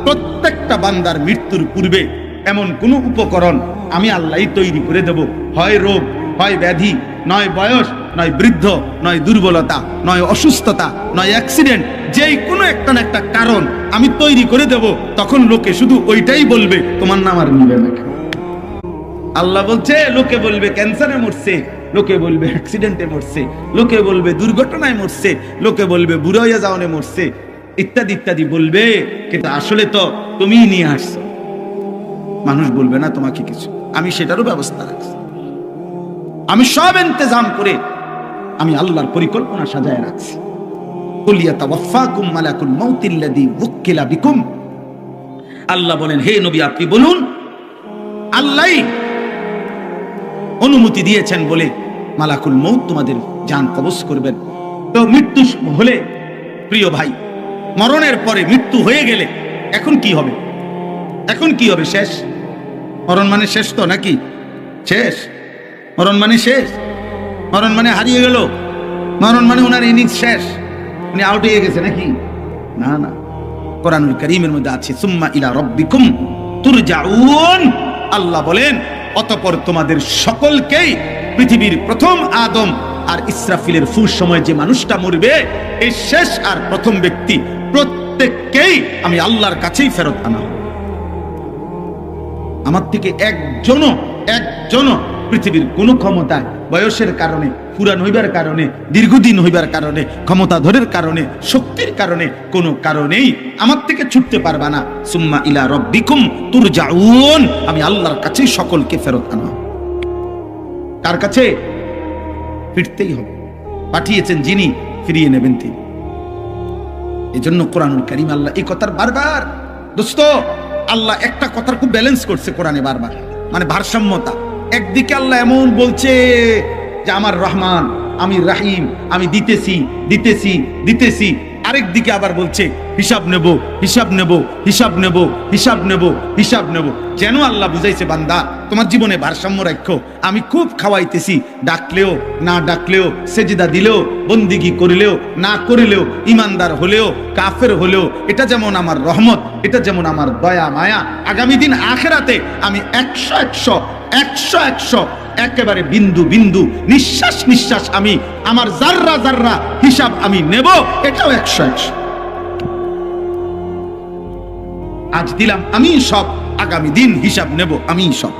প্রত্যেকটা বান্দার মৃত্যুর পূর্বে এমন কোন উপকরণ আমি আল্লাহই তৈরি করে দেব, হয় রোগ, হয় ব্যাধি, নয় বয়স, নয় বৃদ্ধ, নয় দুর্বলতা, নয় অসুস্থতা, নয় অ্যাক্সিডেন্ট, যেই কোনো একটা না একটা কারণ আমি তৈরি করে দেব। তখন লোকে শুধু ওইটাই বলবে, তোমার নাম আর নিবে না। আল্লাহ বলছে, লোকে বলবে ক্যান্সারে মরছে, লোকে বলবে অ্যাক্সিডেন্টে মরছে, লোকে বলবে দুর্ঘটনায় মরছে, লোকে বলবে বুড়ো হয়ে যাওয়ানে মরছে, ইত্যাদি ইত্যাদি বলবে। কিন্তু আসলে তো তুমিই নিয়ে আসছো। মানুষ বলবে না তোমাকে কিছু, আমি সেটারও ব্যবস্থা রাখছি। আমি সব ইন্তজাম করে আমি আল্লাহর পরিকল্পনা সাজায় রাখছি। কুলিয়াতাওয়াফাকুম মালাকুল মাউতিল্লাযী ওয়াক্কিলা বিকুম। আল্লাহ বলেন, হে নবী আপনি বলুন, আল্লাহই অনুমতি দিয়েছেন বলে মালাকুল মউত তোমাদের জান কবজ করবেন। তো মৃত্যু হলে, প্রিয় ভাই, মরণের পরে মৃত্যু হয়ে গেলে এখন কি হবে? এখন কি হবে? শেষ। মরণ মানে শেষ তো নাকি? শেষ। মরণ মানে শেষ। মরণ মানে হারিয়ে গেল। মরণ মানে ওনার ইনিংস শেষ, উনি আউট হয়ে গেছে নাকি? না না, কোরআনুল কারীমের মধ্যে আছে, সুম্মা ইলা রাব্বিকুম তুরজাউন। আল্লাহ বলেন, অতঃপর তোমাদের সকলকেই, পৃথিবীর প্রথম আদম আর ইসরাফিলের ফুস সময় যে মানুষটা মরবে, এই শেষ আর প্রথম ব্যক্তি প্রত্যেককেই আমি আল্লাহর কাছেই ফেরত আনা। আমার থেকে একজনও পৃথিবীর কোন ক্ষমতায়, বয়সের কারণে, পুরান হইবার কারণে, দীর্ঘদিন হইবার কারণে, ক্ষমতাধরের কারণে, শক্তির কারণে, কোন কারণেই আমার থেকে ছুটতে পারবা না। সুম্মা ইলা রাব্বিকুম তুরজাউন। আমি আল্লাহর কাছেই সকলকে ফেরত আনা। কার কাছে? ফিরতেই হবে। পাঠিয়েছেন যিনি, ফিরিয়ে নেবেন তিনি। এজন্য কোরআনুল কারীম আল্লাহ এই কথার বারবার, দোস্ত, আল্লাহ একটা কথার খুব ব্যালেন্স করছে কোরআনে বারবার, মানে ভারসাম্যতা। একদিকে আল্লাহ এমন বলছে যে আমার রহমান, আমি রাহিম, আমি দিতেছি দিতেছি দিতেছি, আরেক দিকে আবার বলছে হিসাব নেব হিসাব নেব হিসাব নেব হিসাব নেব হিসাব নেব। যেন আল্লাহ বুঝাইছে, বান্দা তোমার জীবনে ভারসাম্য রাখো। আমি খুব খাওয়াইতেছি, ডাকলেও না ডাকলেও, সেজদা দিলেও, বন্দিগি করিলেও না করিলেও, ইমানদার হলেও কাফের হলেও, এটা যেমন আমার রহমত, এটা যেমন আমার দয়া মায়া। আগামী দিন আখিরাতে আমি 100 একেবারে বিন্দু বিন্দু, নিঃশ্বাস নিঃশ্বাস আমি, আমার জাররা জাররা হিসাব আমি নেব। এটাও 100। আজ দিলাম আমি সব, আগামী দিন হিসাব নেব আমি সব।